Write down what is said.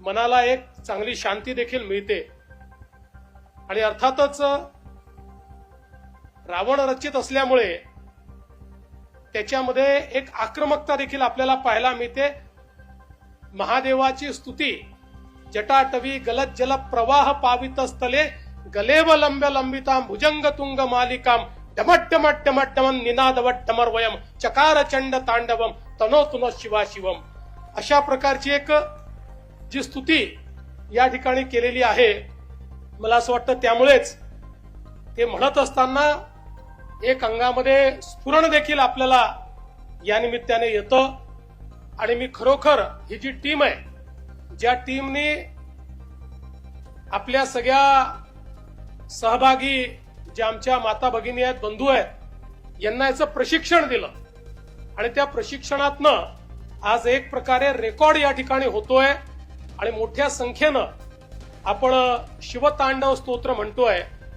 मनाला एक चांगली शांती देखील मिळते। आणि अर्थातच रावण रचित असल्यामुळे त्याच्यामध्ये एक आक्रमकता देखील आपल्याला पाहायला मिळते। महादेवाची स्तुती जटाटवी गलत जल प्रवाह पावित स्थले गलेव लंब्य लंबिताम भुजंग तुंग मालिकाम डमट्टमट्टमट्टमन निनादवट्टमर्वयम चकार चंड तांडवम तनोतुन शिवा शिवम, अशा प्रकारची एक जी स्तुती या ठिकाणी केलेली आहे। मला असं वाटतं त्यामुळेच ते म्हणत असताना एक अंगामध्ये स्फुरण देखील आपल्याला या निमित्ताने येतं। आणि मी खरोखर ही जी टीम आहे, ज्या टीमने आपल्या सगळ्या सहभागी ज्या आमच्या माता भगिनी आहेत, बंधू आहेत, यांना याचं प्रशिक्षण दिलं आणि त्या प्रशिक्षणातनं आज एक प्रकारे रेकॉर्ड या ठिकाणी होतोय आणि मोठ्या संख्येनं आपण शिवतांडव स्तोत्र म्हणतोय।